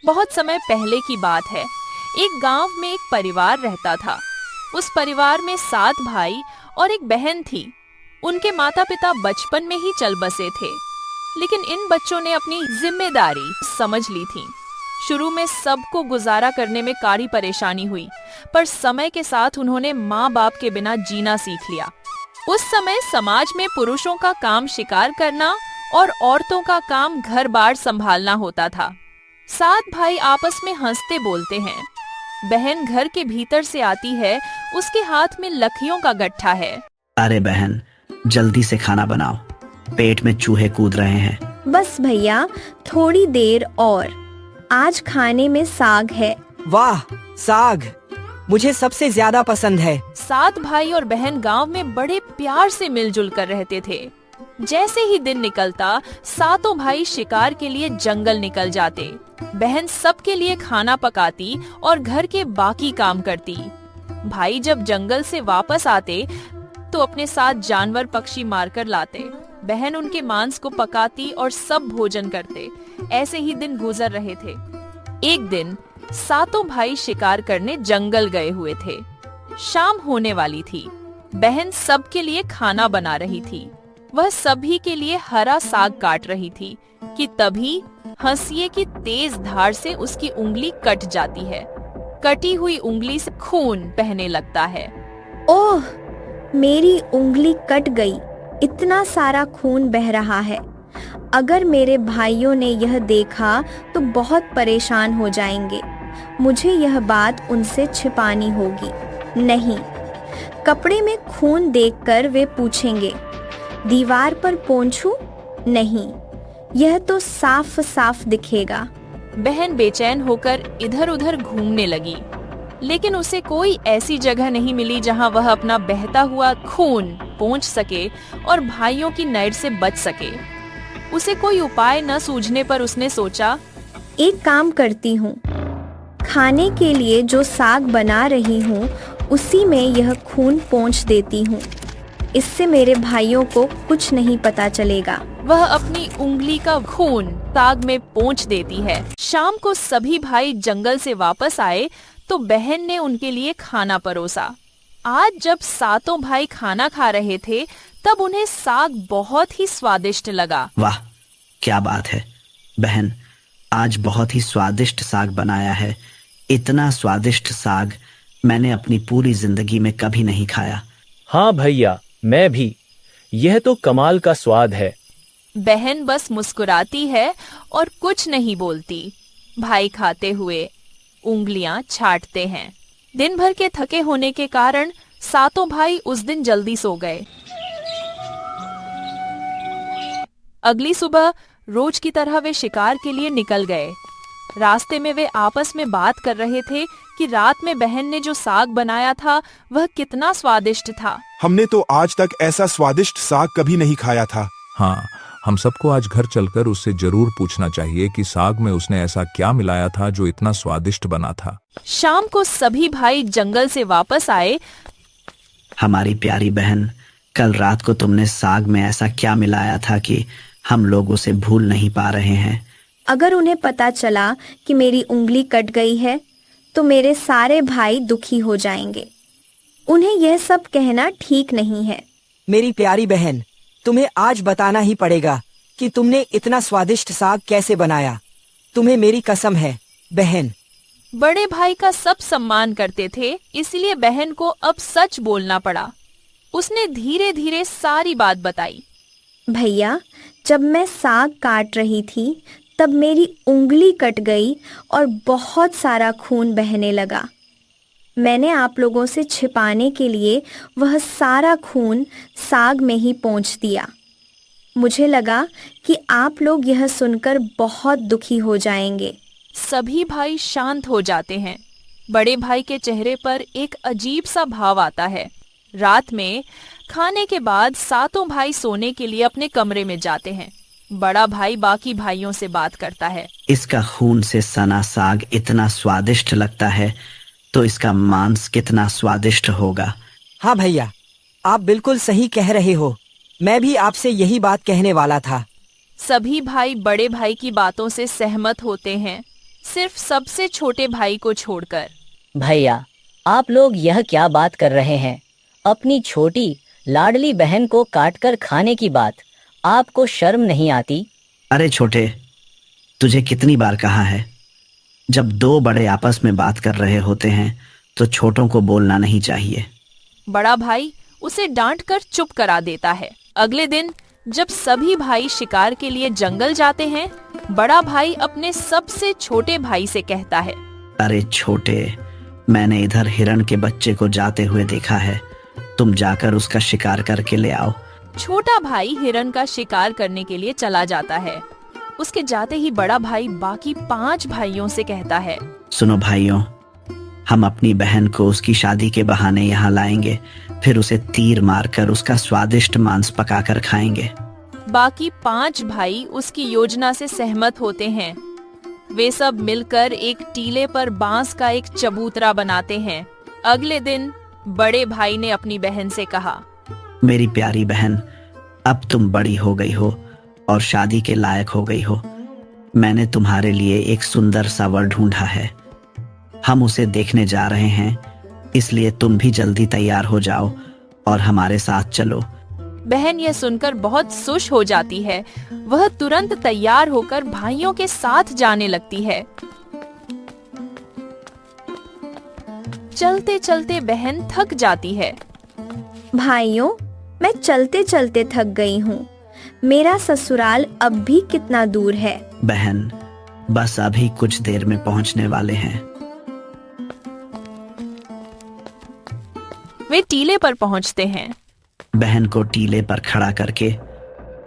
बहुत समय पहले की बात है। एक गांव में एक परिवार रहता था। उस परिवार में 7 भाई और एक बहन थी। उनके माता पिता बचपन में ही चल बसे थे, लेकिन इन बच्चों ने अपनी जिम्मेदारी समझ ली थी। शुरू में सबको गुजारा करने में काड़ी परेशानी हुई, पर समय के साथ उन्होंने माँ बाप के बिना जीना सीख लिया। उस समय समाज में पुरुषों का काम शिकार करना और औरतों का काम घर बार संभालना होता था। 7 भाई आपस में हंसते बोलते हैं। बहन घर के भीतर से आती है, उसके हाथ में लकड़ियों का गट्ठा है। अरे बहन, जल्दी से खाना बनाओ, पेट में चूहे कूद रहे हैं। बस भैया, थोड़ी देर और। आज खाने में साग है। वाह, साग मुझे सबसे ज्यादा पसंद है। 7 भाई और बहन गांव में बड़े प्यार से मिलजुल कर रहते थे। जैसे ही दिन निकलता, 7 भाई शिकार के लिए जंगल निकल जाते। बहन सबके लिए खाना पकाती और घर के बाकी काम करती। भाई जब जंगल से वापस आते तो अपने साथ जानवर पक्षी मारकर लाते। बहन उनके मांस को पकाती और सब भोजन करते। ऐसे ही दिन गुजर रहे थे। एक दिन 7 भाई शिकार करने जंगल गए हुए थे। शाम होने वाली थी। बहन सबके लिए खाना बना रही थी। वह सभी के लिए हरा साग काट रही थी कि तभी हंसिए की तेज धार से उसकी उंगली कट जाती है। कटी हुई उंगली से खून बहने लगता है। ओह, मेरी उंगली कट गई। इतना सारा खून बह रहा है। अगर मेरे भाइयों ने यह देखा तो बहुत परेशान हो जाएंगे। मुझे यह बात उनसे छिपानी होगी। नहीं, कपड़े में खून देखकर वे पूछेंगे, दीवार पर पोंछूं? नहीं, यह तो साफ साफ दिखेगा। बहन बेचैन होकर इधर उधर घूमने लगी, लेकिन उसे कोई ऐसी जगह नहीं मिली जहां वह अपना बहता हुआ खून पोंछ सके और भाइयों की नज़र से बच सके। उसे कोई उपाय न सूझने पर उसने सोचा, एक काम करती हूँ, खाने के लिए जो साग बना रही हूँ उसी में यह खून पोंछ देती हूँ। इससे मेरे भाइयों को कुछ नहीं पता चलेगा। वह अपनी उंगली का खून साग में पोंछ देती है। शाम को सभी भाई जंगल से वापस आए तो बहन ने उनके लिए खाना परोसा। आज जब 7 भाई खाना खा रहे थे तब उन्हें साग बहुत ही स्वादिष्ट लगा। वाह, क्या बात है बहन, आज बहुत ही स्वादिष्ट साग बनाया है। इतना स्वादिष्ट साग मैंने अपनी पूरी जिंदगी में कभी नहीं खाया। हाँ भैया, मैं भी। यह तो कमाल का स्वाद है। बहन बस मुस्कुराती है और कुछ नहीं बोलती। भाई खाते हुए उंगलियां छाटते हैं। दिन भर के थके होने के कारण 7 भाई उस दिन जल्दी सो गए। अगली सुबह रोज की तरह वे शिकार के लिए निकल गए। रास्ते में वे आपस में बात कर रहे थे कि रात में बहन ने जो साग बनाया था वह कितना स्वादिष्ट था। हमने तो आज तक ऐसा स्वादिष्ट साग कभी नहीं खाया था। हाँ, हम सबको आज घर चलकर उससे जरूर पूछना चाहिए कि साग में उसने ऐसा क्या मिलाया था जो इतना स्वादिष्ट बना था। शाम को सभी भाई जंगल से वापस आए। हमारी प्यारी बहन, कल रात को तुमने साग में ऐसा क्या मिलाया था कि हम लोग उसे भूल नहीं पा रहे हैं। अगर उन्हें पता चला कि मेरी उंगली कट गई है तो मेरे सारे भाई दुखी हो जाएंगे। उन्हें यह सब कहना ठीक नहीं है। मेरी प्यारी बहन, तुम्हें आज बताना ही पड़ेगा कि तुमने इतना स्वादिष्ट साग कैसे बनाया। तुम्हें मेरी कसम है बहन। बड़े भाई का सब सम्मान करते थे, इसलिए बहन को अब सच बोलना पड़ा। उसने धीरे धीरे सारी बात बताई। भैया, जब मैं साग काट रही थी तब मेरी उंगली कट गई और बहुत सारा खून बहने लगा। मैंने आप लोगों से छिपाने के लिए वह सारा खून साग में ही पोंछ दिया। मुझे लगा कि आप लोग यह सुनकर बहुत दुखी हो जाएंगे। सभी भाई शांत हो जाते हैं। बड़े भाई के चेहरे पर एक अजीब सा भाव आता है। रात में खाने के बाद 7 भाई सोने के लिए अपने कमरे में जाते हैं। बड़ा भाई बाकी भाइयों से बात करता है। इसका खून से सना साग इतना स्वादिष्ट लगता है तो इसका मांस कितना स्वादिष्ट होगा। हाँ भैया, आप बिल्कुल सही कह रहे हो। मैं भी आपसे यही बात कहने वाला था। सभी भाई बड़े भाई की बातों से सहमत होते हैं। सिर्फ सबसे छोटे भाई को छोड़कर। भैया, आप लोग यह क्या बात कर रहे हैं? अपनी छोटी लाडली बहन को काटकर खाने की बात, आपको शर्म नहीं आती? अरे छोटे, तुझे कितनी बार कहा है, जब दो बड़े आपस में बात कर रहे होते हैं तो छोटों को बोलना नहीं चाहिए। बड़ा भाई उसे डांट कर चुप करा देता है। अगले दिन जब सभी भाई शिकार के लिए जंगल जाते हैं, बड़ा भाई अपने सबसे छोटे भाई से कहता है, अरे छोटे, मैंने इधर हिरण के बच्चे को जाते हुए देखा है, तुम जाकर उसका शिकार करके ले आओ। छोटा भाई हिरन का शिकार करने के लिए चला जाता है। उसके जाते ही बड़ा भाई बाकी 5 भाइयों से कहता है, सुनो भाइयों, हम अपनी बहन को उसकी शादी के बहाने यहाँ लाएंगे, फिर उसे तीर मारकर उसका स्वादिष्ट मांस पकाकर खाएंगे। बाकी 5 भाई उसकी योजना से सहमत होते हैं। वे सब मिलकर एक टीले पर बांस का एक चबूतरा बनाते हैं। अगले दिन बड़े भाई ने अपनी बहन से कहा, मेरी प्यारी बहन, अब तुम बड़ी हो गई हो और शादी के लायक हो गई हो। मैंने तुम्हारे लिए एक सुंदर सा वर ढूंढा है। हम उसे देखने जा रहे हैं, इसलिए तुम भी जल्दी तैयार हो जाओ और हमारे साथ चलो। बहन यह सुनकर बहुत खुश हो जाती है। वह तुरंत तैयार होकर भाइयों के साथ जाने लगती है। चलते चलते बहन थक जाती है। भाइयों, मैं चलते चलते थक गई हूँ। मेरा ससुराल अब भी कितना दूर है? बहन, बस अभी कुछ देर में पहुंचने वाले हैं। वे टीले पर पहुंचते हैं। बहन को टीले पर खड़ा करके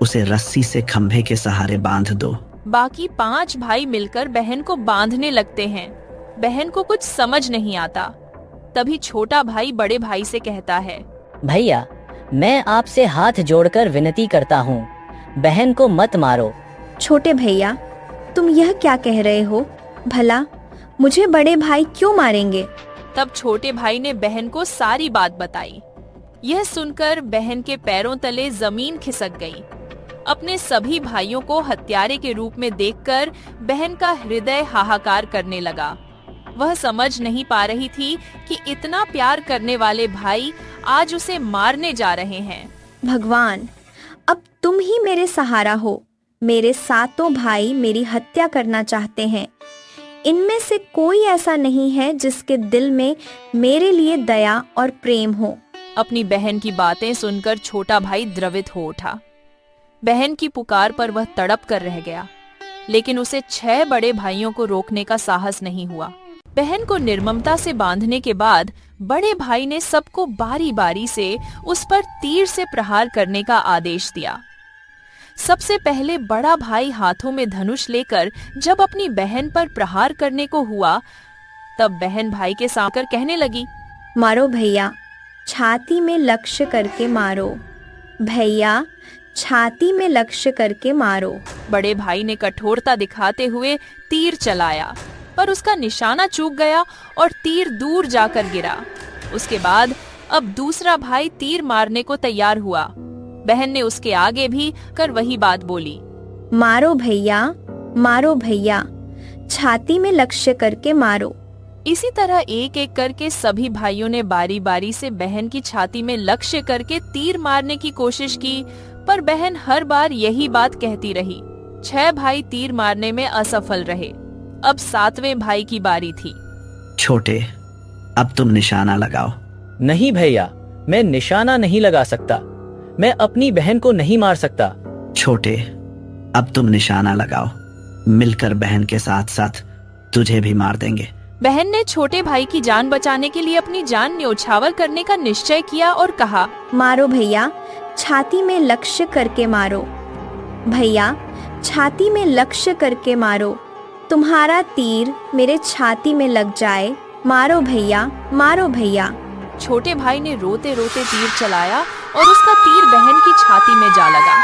उसे रस्सी से खंभे के सहारे बांध दो। बाकी 5 भाई मिलकर बहन को बांधने लगते हैं। बहन को कुछ समझ नहीं आता। तभी छोटा भाई बड़े भाई से कहता है, भैया, मैं आपसे हाथ जोड़कर विनती करता हूँ, बहन को मत मारो। छोटे भैया, तुम यह क्या कह रहे हो? भला मुझे बड़े भाई क्यों मारेंगे? तब छोटे भाई ने बहन को सारी बात बताई। यह सुनकर बहन के पैरों तले जमीन खिसक गई। अपने सभी भाइयों को हत्यारे के रूप में देखकर बहन का हृदय हाहाकार करने लगा। वह समझ नहीं पा रही थी कि इतना प्यार करने वाले भाई आज उसे मारने जा रहे हैं। भगवान, अब तुम ही मेरे सहारा हो। मेरे 7 भाई मेरी हत्या करना चाहते हैं। इनमें से कोई ऐसा नहीं है जिसके दिल में मेरे लिए दया और प्रेम हो। अपनी बहन की बातें सुनकर छोटा भाई द्रवित हो उठा। बहन की पुकार पर वह तड़प कर रह गया, लेकिन उसे 6 बड़े भाइयों को रोकने का साहस नहीं हुआ। बहन को निर्ममता से बांधने के बाद बड़े भाई ने सबको बारी बारी से उस पर तीर से प्रहार करने का आदेश दिया। सबसे पहले बड़ा भाई हाथों में धनुष लेकर जब अपनी बहन पर प्रहार करने को हुआ, तब बहन भाई के सामने कहने लगी, मारो भैया, छाती में लक्ष्य करके मारो। भैया, छाती में लक्ष्य करके मारो। बड़े भाई ने कठोरता दिखाते हुए तीर चलाया, पर उसका निशाना चूक गया और तीर दूर जाकर गिरा। उसके बाद अब दूसरा भाई तीर मारने को तैयार हुआ। बहन ने उसके आगे भी कर वही बात बोली, मारो भैया, मारो भैया, छाती में लक्ष्य करके मारो। इसी तरह एक एक करके सभी भाइयों ने बारी बारी से बहन की छाती में लक्ष्य करके तीर मारने की कोशिश की, पर बहन हर बार यही बात कहती रही। 6 भाई तीर मारने में असफल रहे। अब 7वें भाई की बारी थी। छोटे, अब तुम निशाना लगाओ। नहीं भैया, मैं निशाना नहीं लगा सकता। मैं अपनी बहन को नहीं मार सकता। छोटे, अब तुम निशाना लगाओ। मिलकर बहन के साथ साथ तुझे भी मार देंगे। बहन ने छोटे भाई की जान बचाने के लिए अपनी जान न्योछावर करने का निश्चय किया और कहा, मारो भैया, छाती में लक्ष्य करके मारो। भैया, छाती में लक्ष्य करके मारो। तुम्हारा तीर मेरे छाती में लग जाए। मारो भैया, मारो भैया। छोटे भाई ने रोते रोते तीर चलाया और उसका तीर बहन की छाती में जा लगा।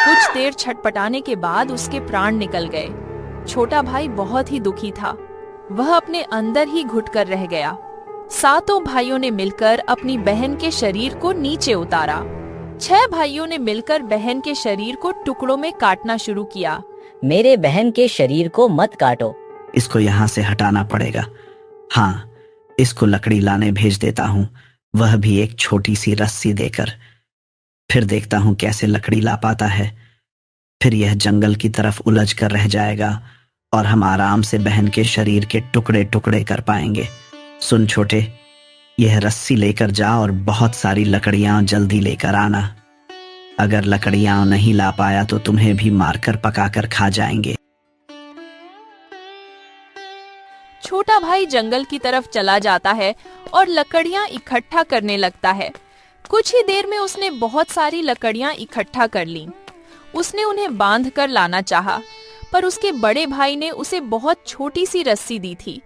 कुछ देर छटपटाने के बाद उसके प्राण निकल गए। छोटा भाई बहुत ही दुखी था। वह अपने अंदर ही घुट कर रह गया। 7 भाइयों ने मिलकर अपनी बहन के शरीर को नीचे उतारा। 6 भाइयों ने मिलकर बहन के शरीर को टुकड़ों में काटना शुरू किया। मेरे बहन के शरीर को मत काटो, इसको यहाँ से हटाना पड़ेगा। हाँ, इसको लकड़ी लाने भेज देता हूँ, वह भी एक छोटी सी रस्सी देकर। फिर देखता हूँ कैसे लकड़ी ला पाता है। फिर यह जंगल की तरफ उलझ कर रह जाएगा और हम आराम से बहन के शरीर के टुकड़े टुकड़े कर पाएंगे। सुन छोटे, यह रस्सी लेकर जा और बहुत सारी लकड़ियां जल्दी लेकर आना। अगर लकड़ियां नहीं ला पाया तो तुम्हें भी मारकर पकाकर खा जाएंगे। छोटा भाई जंगल की तरफ चला जाता है और लकड़ियां इकट्ठा करने लगता है। कुछ ही देर में उसने बहुत सारी लकड़ियां इकट्ठा कर लीं। उसने उन्हें बांध कर लाना चाहा, पर उसके बड़े भाई ने उसे बहुत छोटी सी रस्सी दी थी,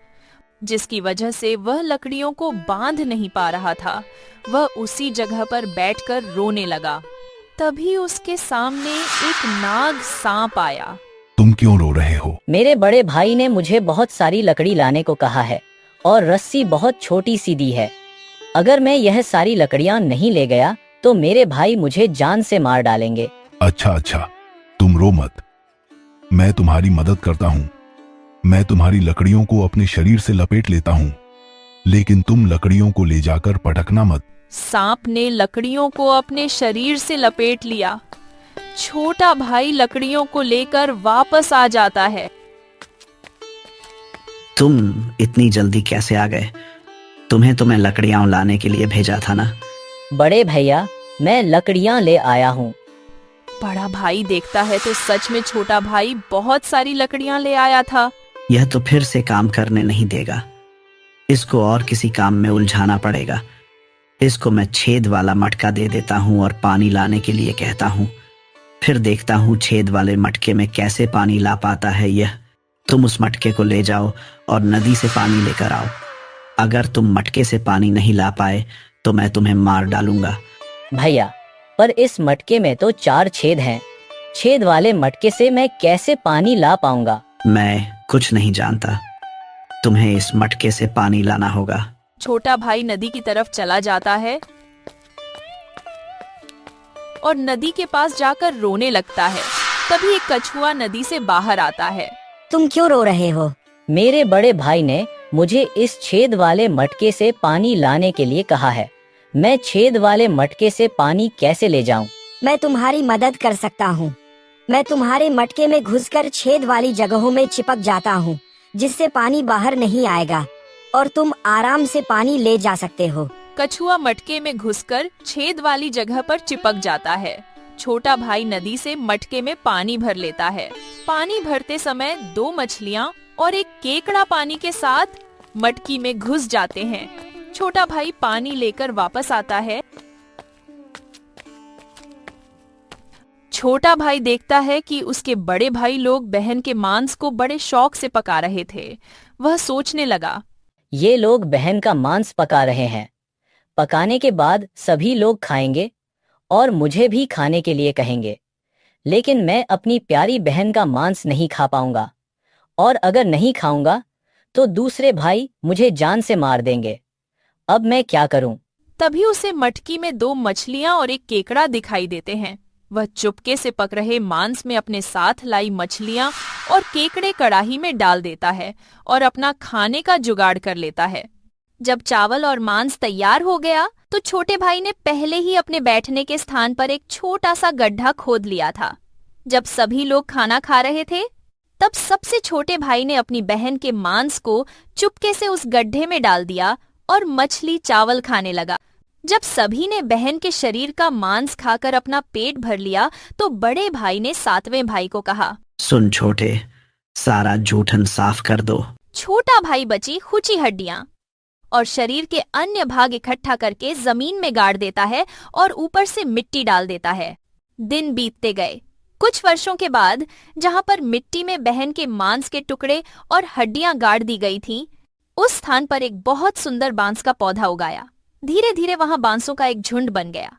जिसकी वजह से वह लकड़ियों को बांध नहीं पा रहा था। वह उसी जगह पर बैठकर रोने लगा। तभी उसके सामने एक नाग सांप आया। तुम क्यों रो रहे हो? मेरे बड़े भाई ने मुझे बहुत सारी लकड़ी लाने को कहा है और रस्सी बहुत छोटी सी दी है। अगर मैं यह सारी लकड़ियां नहीं ले गया तो मेरे भाई मुझे जान से मार डालेंगे। अच्छा, तुम रो मत, मैं तुम्हारी मदद करता हूँ। मैं तुम्हारी लकड़ियों को अपने शरीर से लपेट लेता हूँ, लेकिन तुम लकड़ियों को ले जाकर पटकना मत। सांप ने लकड़ियों को अपने शरीर से लपेट लिया। छोटा भाई लकड़ियों को लेकर वापस आ जाता है। तुम इतनी जल्दी कैसे आ गए? तुम्हें तो मैं लकड़ियां लाने के लिए भेजा था ना। बड़े भैया, मैं लकड़ियां ले आया हूँ। बड़ा भाई देखता है तो सच में छोटा भाई बहुत सारी लकड़ियां ले आया था। यह तो फिर से काम करने नहीं देगा। इसको और किसी काम में उलझाना पड़ेगा। इसको मैं छेद वाला मटका दे देता हूँ और पानी लाने के लिए कहता हूँ। फिर देखता हूँ छेद वाले मटके में कैसे पानी ला पाता है यह। तुम उस मटके को ले जाओ और नदी से पानी लेकर आओ। अगर तुम मटके से पानी नहीं ला पाए तो मैं तुम्हें मार डालूंगा। भैया, पर इस मटके में तो 4 छेद हैं। छेद वाले मटके से मैं कैसे पानी ला पाऊंगा? मैं कुछ नहीं जानता। तुम्हें इस मटके से पानी लाना होगा। छोटा भाई नदी की तरफ चला जाता है और नदी के पास जाकर रोने लगता है। तभी एक कछुआ नदी से बाहर आता है। तुम क्यों रो रहे हो? मेरे बड़े भाई ने मुझे इस छेद वाले मटके से पानी लाने के लिए कहा है। मैं छेद वाले मटके से पानी कैसे ले जाऊं? मैं तुम्हारी मदद कर सकता हूँ। मैं तुम्हारे मटके में घुसकर छेद वाली जगहों में चिपक जाता हूँ, जिससे पानी बाहर नहीं आएगा और तुम आराम से पानी ले जा सकते हो। कछुआ मटके में घुसकर छेद वाली जगह पर चिपक जाता है। छोटा भाई नदी से मटके में पानी भर लेता है। पानी भरते समय 2 मछलियाँ और एक केकड़ा पानी के साथ मटकी में घुस जाते हैं। छोटा भाई पानी लेकर वापस आता है। छोटा भाई देखता है कि उसके बड़े भाई लोग बहन के मांस को बड़े शौक से पका रहे थे। वह सोचने लगा, ये लोग बहन का मांस पका रहे हैं। पकाने के बाद सभी लोग खाएंगे और मुझे भी खाने के लिए कहेंगे, लेकिन मैं अपनी प्यारी बहन का मांस नहीं खा पाऊंगा, और अगर नहीं खाऊंगा तो दूसरे भाई मुझे जान से मार देंगे। अब मैं क्या करूं? तभी उसे मटकी में 2 मछलियां और एक केकड़ा दिखाई देते हैं। वह चुपके से पक रहे मांस में अपने साथ लाई मछलियां और केकड़े कढ़ाई में डाल देता है और अपना खाने का जुगाड़ कर लेता है। जब चावल और मांस तैयार हो गया तो छोटे भाई ने पहले ही अपने बैठने के स्थान पर एक छोटा सा गड्ढा खोद लिया था। जब सभी लोग खाना खा रहे थे तब सबसे छोटे भाई ने अपनी बहन के मांस को चुपके से उस गड्ढे में डाल दिया और मछली चावल खाने लगा। जब सभी ने बहन के शरीर का मांस खाकर अपना पेट भर लिया तो बड़े भाई ने 7वें भाई को कहा, सुन छोटे, सारा जूठन साफ कर दो। छोटा भाई बची खुची हड्डियां और शरीर के अन्य भाग इकट्ठा करके जमीन में गाड़ देता है और ऊपर से मिट्टी डाल देता है। दिन बीतते गए। कुछ वर्षों के बाद जहां पर मिट्टी में बहन के मांस के टुकड़े और हड्डियां गाड़ दी गई थीं, उस स्थान पर एक बहुत सुंदर बांस का पौधा उगाया। धीरे धीरे वहां बांसों का एक झुंड बन गया।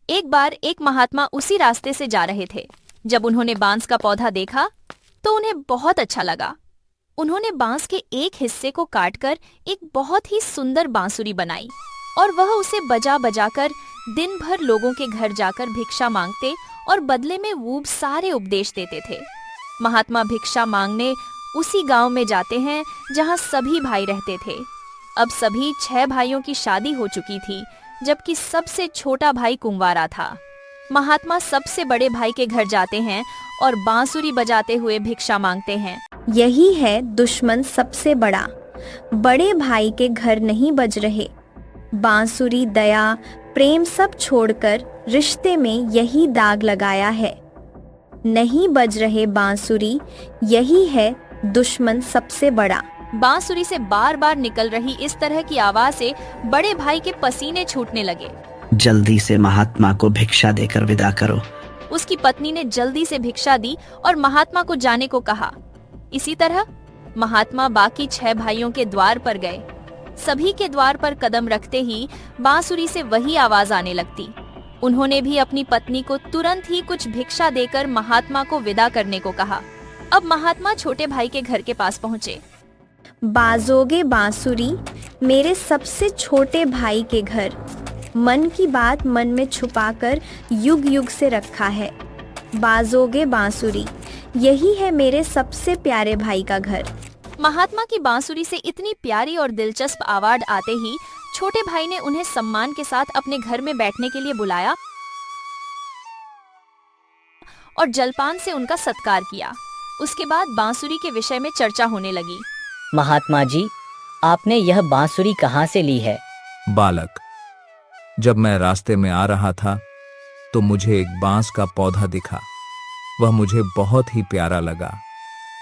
एक बार एक महात्मा उसी रास्ते से जा रहे थे। जब उन्होंने बांस का पौधा देखा तो उन्हें बहुत अच्छा लगा। उन्होंने बांस के एक हिस्से को काटकर एक बहुत ही सुंदर बांसुरी बनाई और वह उसे बजा बजाकर दिन भर लोगों के घर जाकर भिक्षा मांगते और बदले में वो सारे उपदेश देते थे। महात्मा भिक्षा मांगने उसी गांव में जाते हैं जहां सभी भाई रहते थे। अब सभी 6 भाइयों की शादी हो चुकी थी, जबकि सबसे छोटा भाई कुंवारा था। महात्मा सबसे बड़े भाई के घर जाते हैं और बांसुरी बजाते हुए भिक्षा मांगते हैं। यही है दुश्मन सबसे बड़ा। बड़े भाई के घर नहीं बज रहे। बांसुरी, दया, प्रेम सब छोड़कर रिश्ते में यही दाग लगाया है। नहीं बज रहे बांसुरी, यही है दुश्मन सबसे बड़ा। बांसुरी से बार बार निकल रही इस तरह की आवाज से बड़े भाई के पसीने छूटने लगे। जल्दी से महात्मा को भिक्षा देकर विदा करो। उसकी पत्नी ने जल्दी से भिक्षा दी और महात्मा को जाने को कहा। इसी तरह महात्मा बाकी 6 भाइयों के द्वार पर गए। सभी के द्वार पर कदम रखते ही बांसुरी से वही आवाज आने लगती। उन्होंने भी अपनी पत्नी को तुरंत ही कुछ भिक्षा देकर महात्मा को विदा करने को कहा। अब महात्मा छोटे भाई के घर के पास पहुँचे। बाजोगे बांसुरी, मेरे सबसे छोटे भाई के घर। मन की बात मन में छुपाकर युग युग से रखा है। बाजोगे बांसुरी, यही है मेरे सबसे प्यारे भाई का घर। महात्मा की बांसुरी से इतनी प्यारी और दिलचस्प आवाज आते ही छोटे भाई ने उन्हें सम्मान के साथ अपने घर में बैठने के लिए बुलाया और जलपान से उनका सत्कार किया। उसके बाद बांसुरी के विषय में चर्चा होने लगी। महात्मा जी, आपने यह बांसुरी कहाँ से ली है? बालक, जब मैं रास्ते में आ रहा था तो मुझे एक बांस का पौधा दिखा। वह मुझे बहुत ही प्यारा लगा।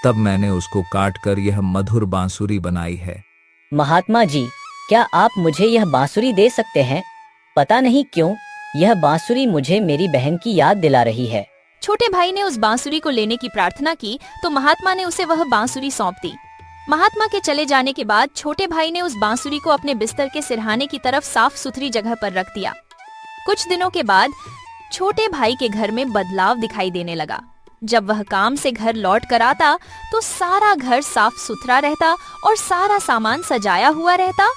तब मैंने उसको काट कर यह मधुर बांसुरी बनाई है। महात्मा जी, क्या आप मुझे यह बांसुरी दे सकते हैं? पता नहीं क्यों यह बांसुरी मुझे मेरी बहन की याद दिला रही है। छोटे भाई ने उस बांसुरी को लेने की प्रार्थना की तो महात्मा ने उसे वह बांसुरी सौंप दी। महात्मा के चले जाने के बाद छोटे भाई ने उस बांसुरी को अपने बिस्तर के सिरहाने की तरफ साफ सुथरी जगह पर रख दिया। कुछ दिनों के बाद छोटे भाई के घर में बदलाव दिखाई देने लगा। जब वह काम से घर लौट कर आता तो सारा घर साफ सुथरा रहता और सारा सामान सजाया हुआ रहता।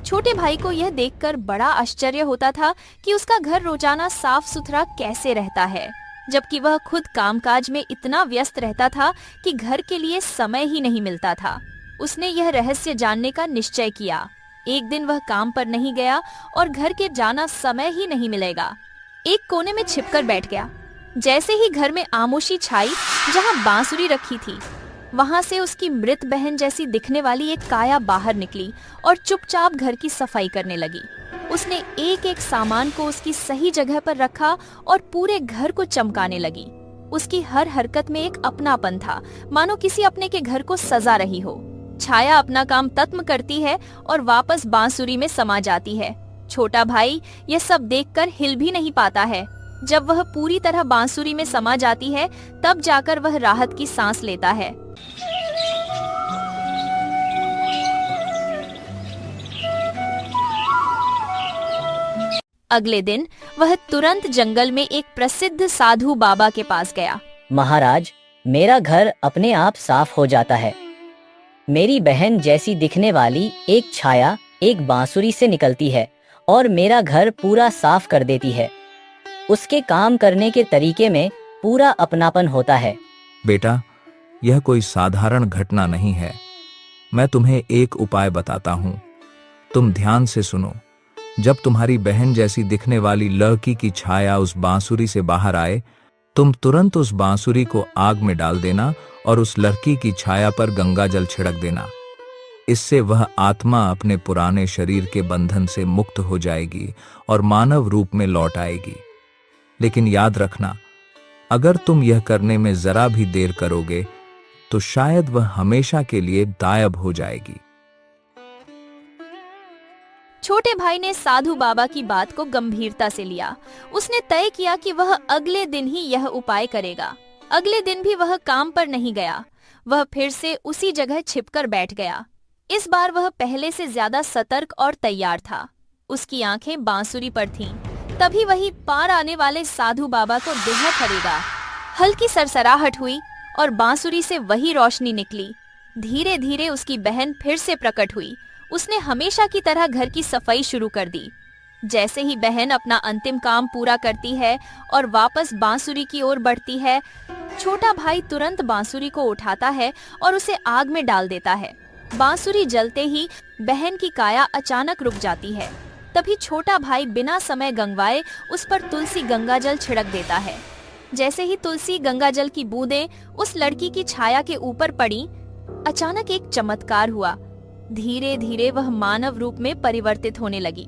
छोटे भाई को यह देखकर बड़ा आश्चर्य होता था कि उसका घर रोजाना साफ सुथरा कैसे रहता है, जबकि वह खुद कामकाज में इतना व्यस्त रहता था कि घर के लिए समय ही नहीं मिलता था। उसने यह रहस्य जानने का निश्चय किया। एक दिन वह काम पर नहीं गया और घर के जाना समय ही नहीं मिलेगा। एक कोने में छिपकर बैठ गया। जैसे ही घर में आमोशी छाई, जहां बांसुरी रखी थी, वहां से उसकी मृत बहन जैसी दिखने वाली एक काया बाहर निकली और चुपचाप घर की सफाई करने लगी। उसने एक एक सामान को उसकी सही जगह पर रखा और पूरे घर को चमकाने लगी। उसकी हर हरकत में एक अपनापन था, मानो किसी अपने के घर को सजा रही हो। छाया अपना काम खत्म करती है और वापस बांसुरी में समा जाती है। छोटा भाई यह सब देखकर हिल भी नहीं पाता है। जब वह पूरी तरह बांसुरी में समा जाती है, तब जाकर वह राहत की सांस लेता है। अगले दिन वह तुरंत जंगल में एक प्रसिद्ध साधु बाबा के पास गया। महाराज, मेरा घर अपने आप साफ हो जाता है। मेरी बहन जैसी दिखने वाली एक छाया एक बांसुरी से निकलती है और मेरा घर पूरा साफ कर देती है। उसके काम करने के तरीके में पूरा अपनापन होता है। बेटा, यह कोई साधारण घटना नहीं है। मैं तुम्हें एक उपाय बताता हूँ। तुम ध्यान से सुनो। जब तुम्हारी बहन जैसी दिखने वाली लड़की की छाया उस बांसुरी से बाहर आए, तुम तुरंत उस बांसुरी को आग में डाल देना और उस लड़की की छाया पर गंगा जल छिड़क देना। इससे वह आत्मा अपने पुराने शरीर के बंधन से मुक्त हो जाएगी और मानव रूप में लौट आएगी। लेकिन याद रखना, अगर तुम यह करने में जरा भी देर करोगे तो शायद वह हमेशा के लिए गायब हो जाएगी। छोटे भाई ने साधु बाबा की बात को गंभीरता से लिया। उसने तय किया कि वह अगले दिन ही यह उपाय करेगा। अगले दिन भी वह काम पर नहीं गया। वह फिर से उसी जगह छिपकर बैठ गया। इस बार वह पहले से ज्यादा सतर्क और तैयार था। उसकी आंखें बांसुरी पर थीं। तभी वही पार आने वाले साधु बाबा को देह खरीदा। हल्की सरसराहट हुई और बांसुरी से वही रोशनी निकली। धीरे धीरे उसकी बहन फिर से प्रकट हुई। उसने हमेशा की तरह घर की सफाई शुरू कर दी। जैसे ही बहन अपना अंतिम काम पूरा करती है और वापस बांसुरी की ओर बढ़ती है, छोटा भाई तुरंत बांसुरी को उठाता है और उसे आग में डाल देता है। बांसुरी जलते ही बहन की काया अचानक रुक जाती है। तभी छोटा भाई बिना समय गंवाए उस पर तुलसी गंगाजल छिड़क देता है। जैसे ही तुलसी गंगाजल की बूंदें उस लड़की की छाया के ऊपर पड़ी, अचानक एक चमत्कार हुआ। धीरे धीरे वह मानव रूप में परिवर्तित होने लगी।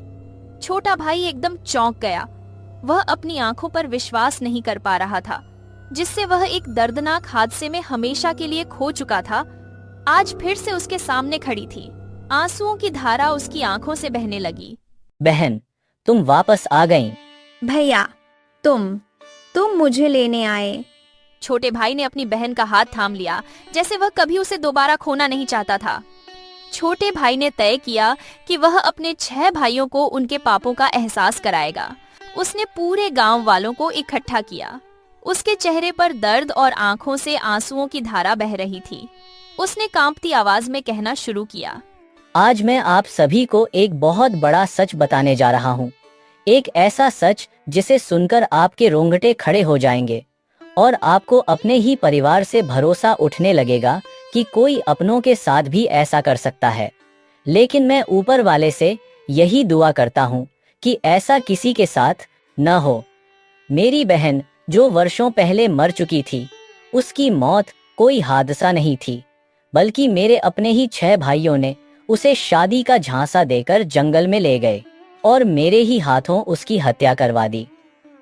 छोटा भाई एकदम चौंक गया। वह अपनी आंखों पर विश्वास नहीं कर पा रहा था। जिससे वह एक दर्दनाक हादसे में हमेशा के लिए खो चुका था, आज फिर से उसके सामने खड़ी थी। आंसुओं की धारा उसकी आंखों से बहने लगी। बहन, तुम वापस आ गईं। भैया, तुम मुझे लेने आए। छोटे भाई ने अपनी बहन का हाथ थाम लिया, जैसे वह कभी उसे दोबारा खोना नहीं चाहता था। छोटे भाई ने तय किया कि वह अपने 6 भाइयों को उनके पापों का एहसास कराएगा। उसने पूरे गांव वालों को इकट्ठा किया। उसके चेहरे पर दर्द और आंखों से आंसुओं की धारा बह रही थी। उसने कांपती आवाज में कहना शुरू किया, आज मैं आप सभी को एक बहुत बड़ा सच बताने जा रहा हूँ। एक ऐसा सच जिसे सुनकर आपके रोंगटे खड़े हो जाएंगे और आपको अपने ही परिवार से भरोसा उठने लगेगा कि कोई अपनों के साथ भी ऐसा कर सकता है। लेकिन मैं ऊपर वाले से यही दुआ करता हूँ कि ऐसा किसी के साथ न हो। मेरी बहन जो वर्षों पहले मर चुकी थी, उसकी मौत कोई हादसा नहीं थी, बल्कि मेरे अपने ही 6 भाइयों ने उसे शादी का झांसा देकर जंगल में ले गए और मेरे ही हाथों उसकी हत्या करवा दी।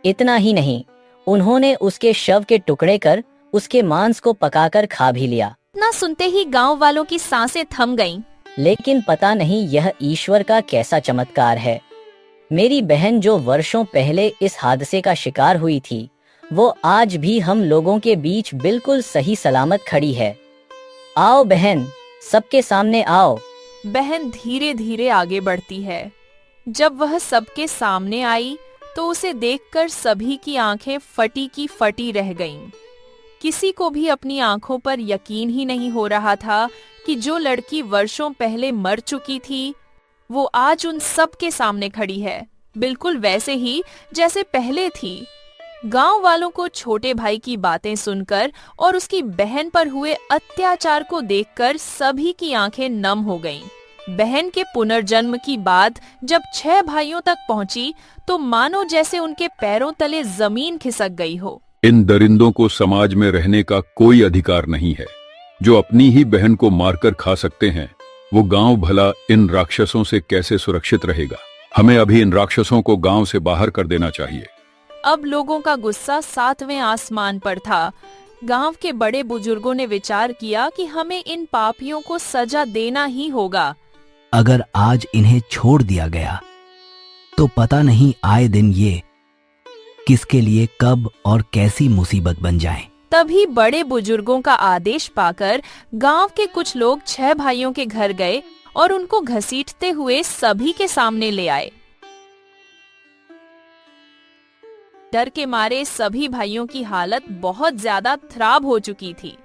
इतना ही नहीं, उन्होंने उसके शव के टुकड़े कर उसके मांस को पकाकर खा भी लिया। इतना सुनते ही गांव वालों की सांसें थम गईं। लेकिन पता नहीं यह ईश्वर का कैसा चमत्कार है। मेरी बहन जो वर्षों पहले इस हादसे का शिकार हुई थी, वो आज भी हम लोगों के बीच बिल्कुल सही सलामत खड़ी है। आओ बहन, सबके सामने आओ। बहन धीरे धीरे आगे बढ़ती है। जब वह सबके सामने आई तो उसे देखकर सभी की आंखें फटी की फटी रह गईं। किसी को भी अपनी आंखों पर यकीन ही नहीं हो रहा था कि जो लड़की वर्षों पहले मर चुकी थी, वो आज उन सब के सामने खड़ी है, बिल्कुल वैसे ही जैसे पहले थी। गांव वालों को छोटे भाई की बातें सुनकर और उसकी बहन पर हुए अत्याचार को देखकर सभी की आंखें नम हो गईं। बहन के पुनर्जन्म की बात जब 6 भाइयों तक पहुंची तो मानो जैसे उनके पैरों तले जमीन खिसक गई हो। इन दरिंदों को समाज में रहने का कोई अधिकार नहीं है। जो अपनी ही बहन को मारकर खा सकते हैं, वो गांव भला इन राक्षसों से कैसे सुरक्षित रहेगा। हमें अभी इन राक्षसों को गांव से बाहर कर देना चाहिए। अब लोगों का गुस्सा 7वें आसमान पर था। गांव के बड़े बुजुर्गों ने विचार किया कि हमें इन पापियों को सजा देना ही होगा। अगर आज इन्हें छोड़ दिया गया तो पता नहीं आए दिन ये किसके लिए कब और कैसी मुसीबत बन जाए। तभी बड़े बुजुर्गों का आदेश पाकर गांव के कुछ लोग 6 भाइयों के घर गए और उनको घसीटते हुए सभी के सामने ले आए। डर के मारे सभी भाइयों की हालत बहुत ज्यादा खराब हो चुकी थी।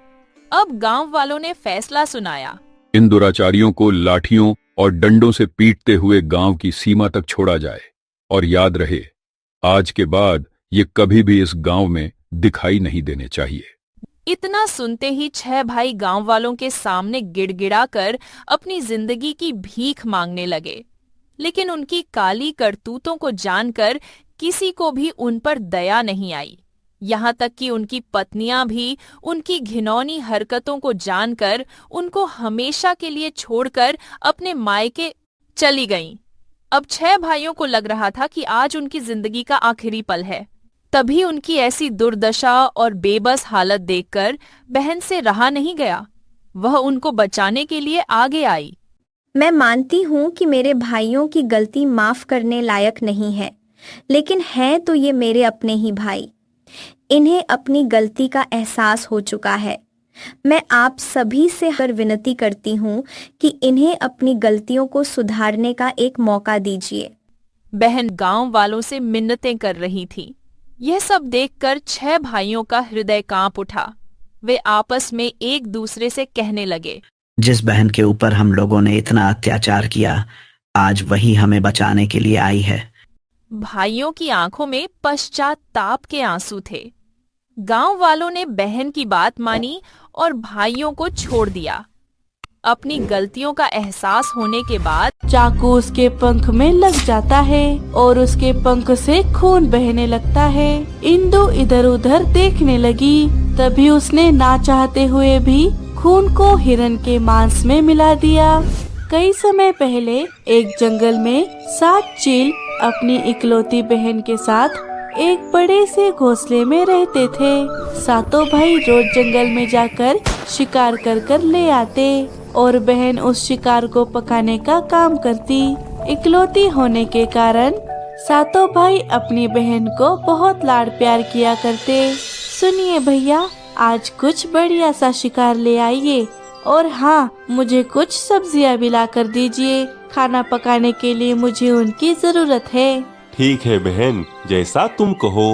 अब गांव वालों ने फैसला सुनाया, इन दुराचारियों को लाठियों और डंडों से पीटते हुए गांव की सीमा तक छोड़ा जाए। और याद रहे, आज के बाद ये कभी भी इस गांव में दिखाई नहीं देने चाहिए। इतना सुनते ही 6 भाई गांव वालों के सामने गिड़गिड़ाकर अपनी जिंदगी की भीख मांगने लगे। लेकिन उनकी काली करतूतों को जानकर किसी को भी उन पर दया नहीं आई। यहाँ तक कि उनकी पत्नियां भी उनकी घिनौनी हरकतों को जानकर उनको हमेशा के लिए छोड़कर अपने मायके चली गईं। अब 6 भाइयों को लग रहा था कि आज उनकी जिंदगी का आखिरी पल है। तभी उनकी ऐसी दुर्दशा और बेबस हालत देखकर बहन से रहा नहीं गया। वह उनको बचाने के लिए आगे आई। मैं मानती हूँ कि मेरे भाइयों की गलती माफ करने लायक नहीं है, लेकिन हैं तो ये मेरे अपने ही भाई। इन्हें अपनी गलती का एहसास हो चुका है। मैं आप सभी से हर विनती करती हूँ कि इन्हें अपनी गलतियों को सुधारने का एक मौका दीजिए। बहन गांव वालों से मिन्नतें कर रही थी। यह सब देखकर 6 भाइयों का हृदय कांप उठा। वे आपस में एक दूसरे से कहने लगे, जिस बहन के ऊपर हम लोगों ने इतना अत्याचार किया, आज वही हमें बचाने के लिए आई है। भाइयों की आंखों में पश्चाताप के आंसू थे। गांव वालों ने बहन की बात मानी और भाइयों को छोड़ दिया। अपनी गलतियों का एहसास होने के बाद चाकू उसके पंख में लग जाता है और उसके पंख से खून बहने लगता है। इंदु इधर उधर देखने लगी। तभी उसने ना चाहते हुए भी खून को हिरन के मांस में मिला दिया। कई समय पहले एक जंगल में 7 चील अपनी इकलौती बहन के साथ एक बड़े से घोंसले में रहते थे। सातों भाई रोज जंगल में जाकर शिकार कर कर ले आते और बहन उस शिकार को पकाने का काम करती। इकलौती होने के कारण सातों भाई अपनी बहन को बहुत लाड प्यार किया करते। सुनिए भैया, आज कुछ बढ़िया सा शिकार ले आइए और हाँ, मुझे कुछ सब्जियां भी ला कर दीजिए। खाना पकाने के लिए मुझे उनकी जरूरत है। ठीक है बहन, जैसा तुम कहो।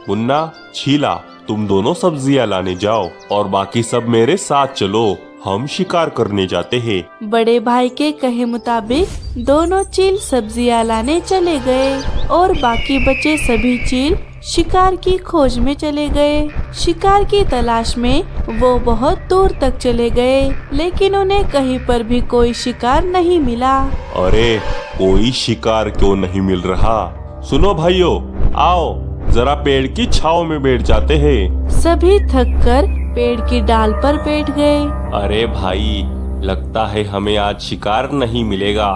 मुन्ना, शीला, तुम दोनों सब्जियां लाने जाओ और बाकी सब मेरे साथ चलो। हम शिकार करने जाते हैं। बड़े भाई के कहे मुताबिक दोनों चील सब्जियां लाने चले गए और बाकी बचे सभी चील शिकार की खोज में चले गए। शिकार की तलाश में वो बहुत दूर तक चले गए, लेकिन उन्हें कहीं पर भी कोई शिकार नहीं मिला। अरे, कोई शिकार क्यों नहीं मिल रहा? सुनो भाइयों, आओ जरा पेड़ की छांव में बैठ जाते हैं। सभी थककर पेड़ की डाल पर बैठ गए। अरे भाई, लगता है हमें आज शिकार नहीं मिलेगा।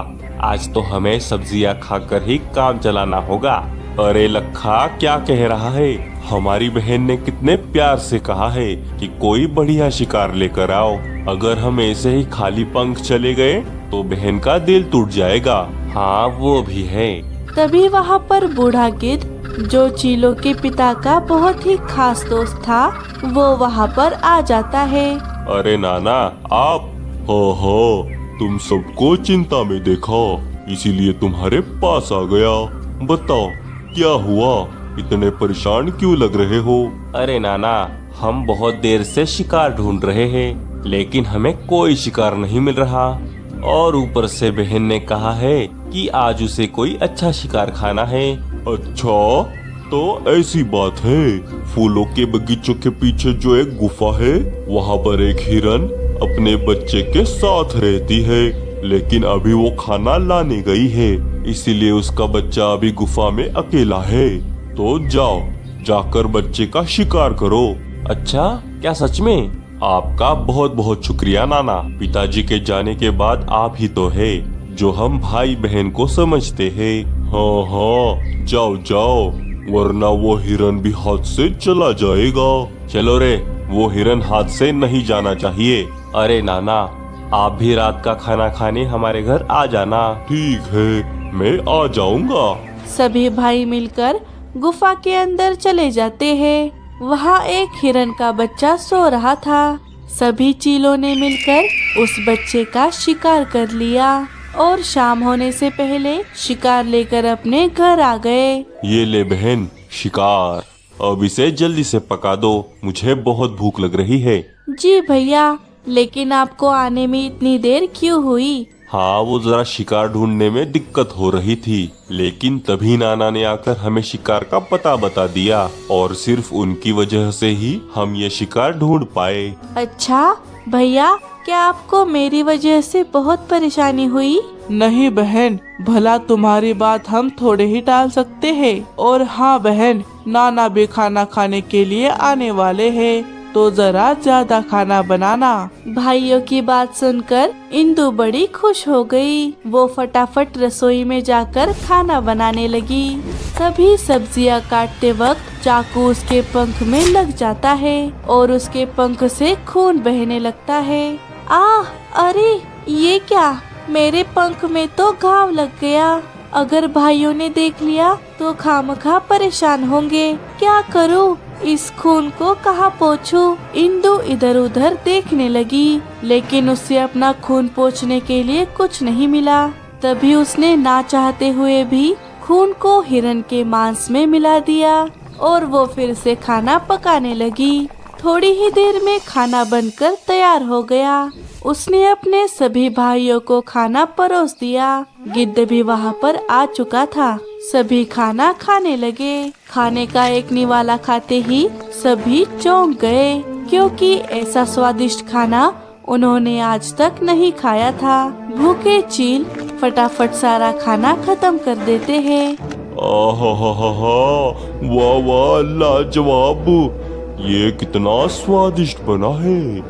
आज तो हमें सब्जियां खाकर ही काम चलाना होगा। अरे लखा, क्या कह रहा है? हमारी बहन ने कितने प्यार से कहा है कि कोई बढ़िया शिकार लेकर आओ। अगर हम ऐसे ही खाली पंख चले गए तो बहन का दिल टूट जाएगा। हाँ, वो भी है। तभी वहाँ पर बूढ़ा गिद्ध, जो चीलों के पिता का बहुत ही खास दोस्त था, वो वहाँ पर आ जाता है। अरे नाना, आप हो, तुम सबको चिंता में देखा, इसीलिए तुम्हारे पास आ गया। बताओ क्या हुआ? इतने परेशान क्यों लग रहे हो? अरे नाना, हम बहुत देर से शिकार ढूंढ रहे हैं, लेकिन हमें कोई शिकार नहीं मिल रहा। और ऊपर से बहन ने कहा है कि आज उसे कोई अच्छा शिकार खाना है। अच्छा, तो ऐसी बात है। फूलों के बगीचों के पीछे जो एक गुफा है, वहाँ पर एक हिरन अपने बच्चे के साथ रहती है, लेकिन अभी वो खाना लाने गई है, इसीलिए उसका बच्चा अभी गुफा में अकेला है। तो जाओ, जाकर बच्चे का शिकार करो। अच्छा, क्या सच में? आपका बहुत बहुत शुक्रिया नाना। पिताजी के जाने के बाद आप ही तो है जो हम भाई बहन को समझते हैं। हाँ, जाओ जाओ, वरना वो हिरन भी हाथ से चला जाएगा। चलो रे, वो हिरन हाथ से नहीं जाना चाहिए। अरे नाना, आप भी रात का खाना खाने हमारे घर आ जाना। ठीक है, मैं आ जाऊंगा। सभी भाई मिलकर गुफा के अंदर चले जाते हैं। वहाँ एक हिरन का बच्चा सो रहा था। सभी चीलों ने मिलकर उस बच्चे का शिकार कर लिया और शाम होने से पहले शिकार लेकर अपने घर आ गए। ये ले बहन, शिकार। अब इसे जल्दी से पका दो, मुझे बहुत भूख लग रही है। जी भैया, लेकिन आपको आने में इतनी देर क्यों हुई? हाँ, वो जरा शिकार ढूंढने में दिक्कत हो रही थी, लेकिन तभी नाना ने आकर हमें शिकार का पता बता दिया और सिर्फ उनकी वजह से ही हम ये शिकार ढूंढ पाए। अच्छा भैया, क्या आपको मेरी वजह से बहुत परेशानी हुई? नहीं बहन, भला तुम्हारी बात हम थोड़े ही टाल सकते हैं। और हाँ बहन, नाना भी खाना खाने के लिए आने वाले हैं, तो जरा ज्यादा खाना बनाना। भाइयों की बात सुनकर इंदु बड़ी खुश हो गई। वो फटाफट रसोई में जाकर खाना बनाने लगी। सभी सब्जियां काटते वक्त चाकू उसके पंख में लग जाता है और उसके पंख से खून बहने लगता है। आह, अरे ये क्या? मेरे पंख में तो घाव लग गया। अगर भाइयों ने देख लिया तो खामखा परेशान होंगे। क्या करूं? इस खून को कहाँ पोंछूं? इंदु इधर उधर देखने लगी, लेकिन उससे अपना खून पोंछने के लिए कुछ नहीं मिला। तभी उसने ना चाहते हुए भी खून को हिरन के मांस में मिला दिया और वो फिर से खाना पकाने लगी। थोड़ी ही देर में खाना बनकर तैयार हो गया। उसने अपने सभी भाइयों को खाना परोस दिया। गिद्ध भी वहाँ पर आ चुका था। सभी खाना खाने लगे। खाने का एक निवाला खाते ही सभी चौंक गए, क्योंकि ऐसा स्वादिष्ट खाना उन्होंने आज तक नहीं खाया था। भूखे चील फटाफट सारा खाना खत्म कर देते हैं। वाह वाह, लाजवाब, ये कितना स्वादिष्ट बना है।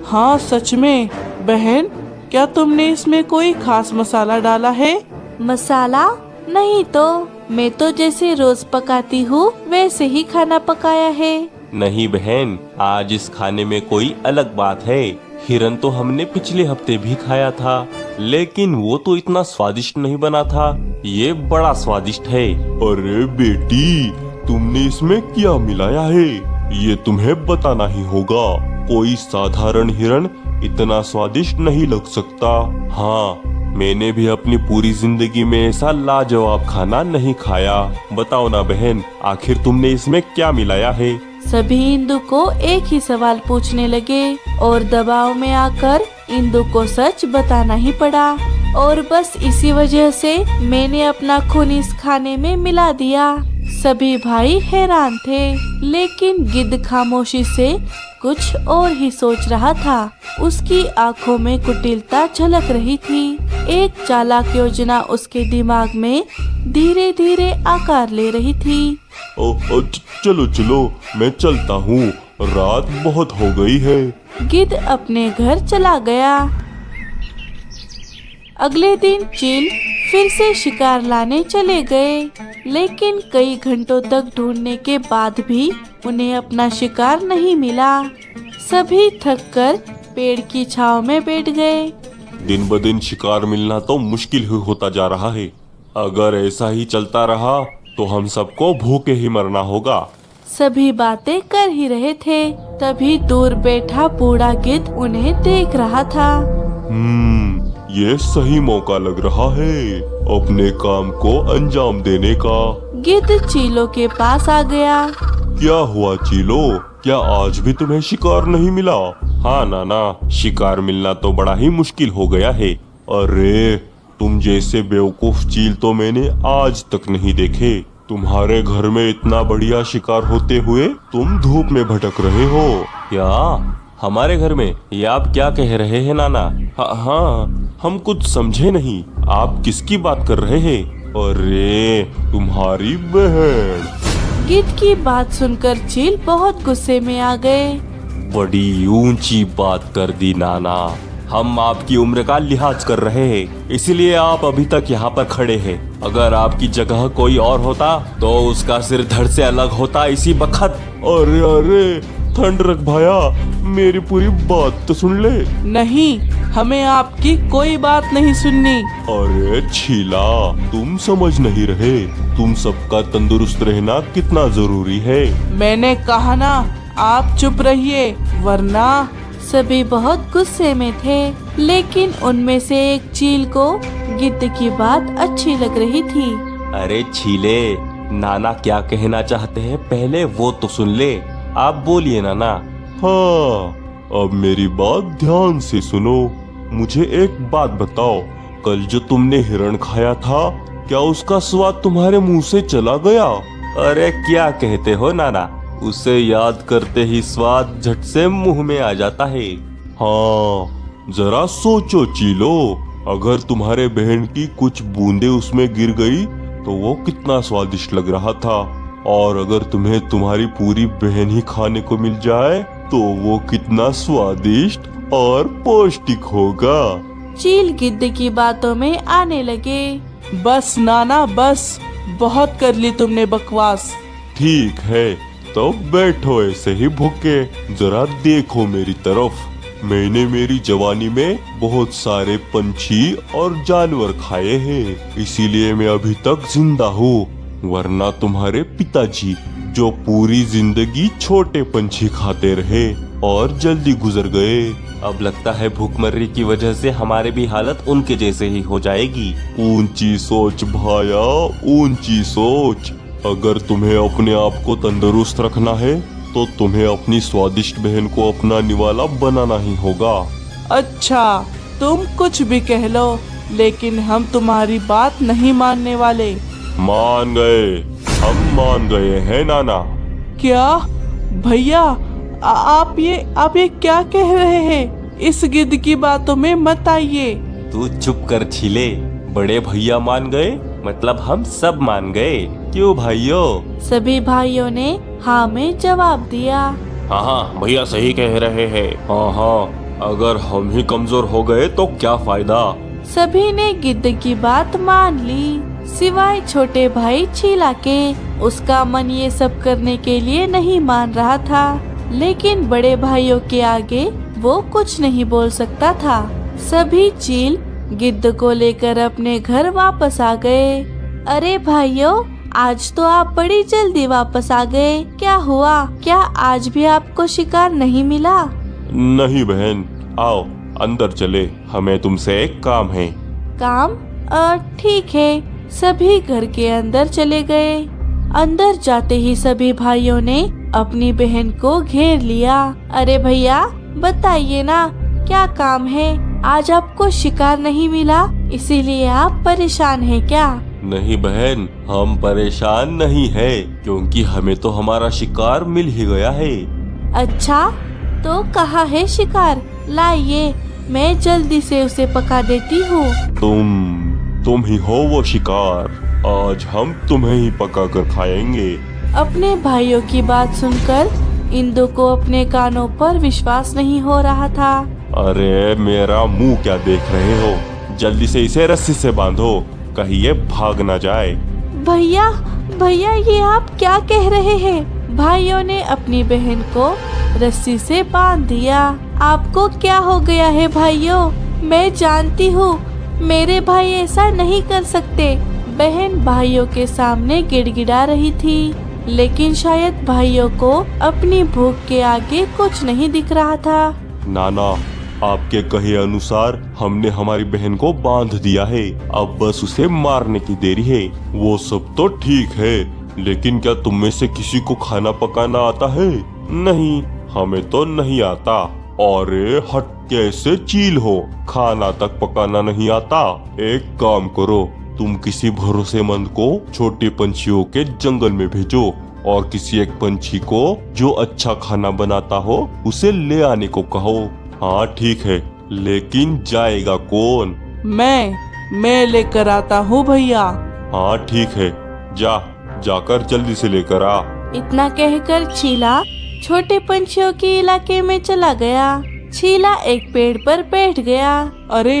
हाँ सच में। बहन, क्या तुमने इसमें कोई खास मसाला डाला है? मसाला नहीं तो, मैं तो जैसे रोज पकाती हूँ वैसे ही खाना पकाया है। नहीं बहन, आज इस खाने में कोई अलग बात है। हिरन तो हमने पिछले हफ्ते भी खाया था, लेकिन वो तो इतना स्वादिष्ट नहीं बना था। ये बड़ा स्वादिष्ट है। अरे बेटी, तुमने इसमें क्या मिलाया है, ये तुम्हें बताना ही होगा। कोई साधारण हिरन इतना स्वादिष्ट नहीं लग सकता। हाँ, मैंने भी अपनी पूरी जिंदगी में ऐसा लाजवाब खाना नहीं खाया। बताओ ना बहन, आखिर तुमने इसमें क्या मिलाया है? सभी इंदु को एक ही सवाल पूछने लगे और दबाव में आकर इंदु को सच बताना ही पड़ा। और बस इसी वजह से मैंने अपना खून इस खाने में मिला दिया। सभी भाई हैरान थे, लेकिन गिद्ध खामोशी से कुछ और ही सोच रहा था। उसकी आंखों में कुटिलता झलक रही थी। एक चालाक योजना उसके दिमाग में धीरे धीरे आकार ले रही थी। चलो चलो, मैं चलता हूँ, रात बहुत हो गई है। गिद्ध अपने घर चला गया। अगले दिन चील फिर से शिकार लाने चले गए, लेकिन कई घंटों तक ढूंढने के बाद भी उन्हें अपना शिकार नहीं मिला। सभी थककर पेड़ की छांव में बैठ गए। दिन ब दिन शिकार मिलना तो मुश्किल ही होता जा रहा है। अगर ऐसा ही चलता रहा तो हम सबको भूखे ही मरना होगा। सभी बातें कर ही रहे थे, तभी दूर बैठा बूढ़ा गिद्ध उन्हें देख रहा था। ये सही मौका लग रहा है अपने काम को अंजाम देने का। गिद्ध चीलों के पास आ गया। क्या हुआ चीलो, क्या आज भी तुम्हें शिकार नहीं मिला? हाँ नाना, शिकार मिलना तो बड़ा ही मुश्किल हो गया है। अरे, तुम जैसे बेवकूफ चील तो मैंने आज तक नहीं देखे। तुम्हारे घर में इतना बढ़िया शिकार होते हुए तुम धूप में भटक रहे हो। क्या हमारे घर में? ये आप क्या कह रहे हैं नाना? हाँ, हम कुछ समझे नहीं। आप किसकी बात कर रहे हैं? अरे, तुम्हारी बहन। गिद्ध की बात सुनकर चील बहुत गुस्से में आ गए। बड़ी ऊंची बात कर दी नाना। हम आपकी उम्र का लिहाज कर रहे हैं, इसलिए आप अभी तक यहाँ पर खड़े हैं। अगर आपकी जगह कोई और होता तो उसका सिर धड़ से अलग होता इसी बखत। अरे अरे, ठंड रख भाया, मेरी पूरी बात तो सुन ले। नहीं, हमें आपकी कोई बात नहीं सुननी। अरे छीला, तुम समझ नहीं रहे, तुम सबका तंदुरुस्त रहना कितना जरूरी है। मैंने कहा ना, आप चुप रहिए, वरना। सभी बहुत गुस्से में थे, लेकिन उनमें से एक चील को गिद्ध की बात अच्छी लग रही थी। अरे छीले, नाना क्या कहना चाहते हैं पहले वो तो सुन ले। आप बोलिए नाना। हाँ, अब मेरी बात ध्यान से सुनो। मुझे एक बात बताओ, कल जो तुमने हिरण खाया था, क्या उसका स्वाद तुम्हारे मुंह से चला गया? अरे क्या कहते हो नाना, उसे याद करते ही स्वाद झट से मुंह में आ जाता है। हाँ, जरा सोचो चीलो, अगर तुम्हारे बहन की कुछ बूंदे उसमें गिर गई तो वो कितना स्वादिष्ट लग रहा था, और अगर तुम्हें तुम्हारी पूरी बहन ही खाने को मिल जाए तो वो कितना स्वादिष्ट और पौष्टिक होगा। चील गिद्ध की बातों में आने लगे। बस नाना, बस, बहुत कर ली तुमने बकवास। ठीक है, तो बैठो ऐसे ही भूखे, जरा देखो मेरी तरफ। मैंने मेरी जवानी में बहुत सारे पंछी और जानवर खाए हैं, इसीलिए मैं अभी तक जिंदा हूँ। वरना तुम्हारे पिताजी, जो पूरी जिंदगी छोटे पंछी खाते रहे और जल्दी गुजर गए, अब लगता है भूखमरी की वजह से हमारे भी हालत उनके जैसे ही हो जाएगी। ऊंची सोच भाया, ऊंची सोच। अगर तुम्हें अपने आप को तंदुरुस्त रखना है तो तुम्हें अपनी स्वादिष्ट बहन को अपना निवाला बनाना ही होगा। अच्छा, तुम कुछ भी कह लो, लेकिन हम तुम्हारी बात नहीं मानने वाले। मान गए, हम मान गए हैं नाना। क्या भैया, आप ये क्या कह रहे हैं? इस गिद्ध की बातों में मत आइए। तू चुप कर छीले। बड़े भैया मान गए मतलब हम सब मान गए। क्यों भाइयों? सभी भाइयों ने हाँ में जवाब दिया। हाँ हाँ भैया सही कह रहे हैं। हाँ हाँ, अगर हम ही कमजोर हो गए तो क्या फायदा। सभी ने गिद्ध की बात मान ली, सिवाय छोटे भाई छीला के। उसका मन ये सब करने के लिए नहीं मान रहा था, लेकिन बड़े भाइयों के आगे वो कुछ नहीं बोल सकता था। सभी चील गिद्ध को लेकर अपने घर वापस आ गए। अरे भाइयों, आज तो आप बड़ी जल्दी वापस आ गए। क्या हुआ? क्या आज भी आपको शिकार नहीं मिला? नहीं बहन, आओ अंदर चले, हमें तुमसे एक काम है। काम? ठीक है। सभी घर के अंदर चले गए। अंदर जाते ही सभी भाइयों ने अपनी बहन को घेर लिया। अरे भैया बताइए ना, क्या काम है? आज आपको शिकार नहीं मिला, इसीलिए आप परेशान हैं क्या? नहीं बहन, हम परेशान नहीं है, क्योंकि हमें तो हमारा शिकार मिल ही गया है। अच्छा, तो कहाँ है शिकार? लाइए, मैं जल्दी से उसे पका देती हूँ। तुम ही हो वो शिकार। आज हम तुम्हें ही पका कर खाएंगे। अपने भाइयों की बात सुनकर इंदु को अपने कानों पर विश्वास नहीं हो रहा था। अरे मेरा मुंह क्या देख रहे हो? जल्दी से इसे रस्सी से बांधो, कहीं ये भाग ना जाए। भैया भैया, ये आप क्या कह रहे हैं? भाइयों ने अपनी बहन को रस्सी से बांध दिया। आपको क्या हो गया है भाइयों? मैं जानती हूँ मेरे भाई ऐसा नहीं कर सकते। बहन भाइयों के सामने गिड़गिड़ा रही थी, लेकिन शायद भाइयों को अपनी भूख के आगे कुछ नहीं दिख रहा था। नाना, आपके कहे अनुसार हमने हमारी बहन को बांध दिया है, अब बस उसे मारने की देरी है। वो सब तो ठीक है, लेकिन क्या तुम में से किसी को खाना पकाना आता है? नहीं, हमें तो नहीं आता। अरे हट, कैसे चील हो, खाना तक पकाना नहीं आता? एक काम करो, तुम किसी भरोसेमंद को छोटे पंछियों के जंगल में भेजो और किसी एक पंछी को जो अच्छा खाना बनाता हो उसे ले आने को कहो। हाँ ठीक है, लेकिन जाएगा कौन? मैं लेकर आता हूँ भैया। हाँ ठीक है, जाकर जल्दी से लेकर आ। इतना कहकर छीला छोटे पंछियों के इलाके में चला गया। छीला एक पेड़ पर बैठ गया। अरे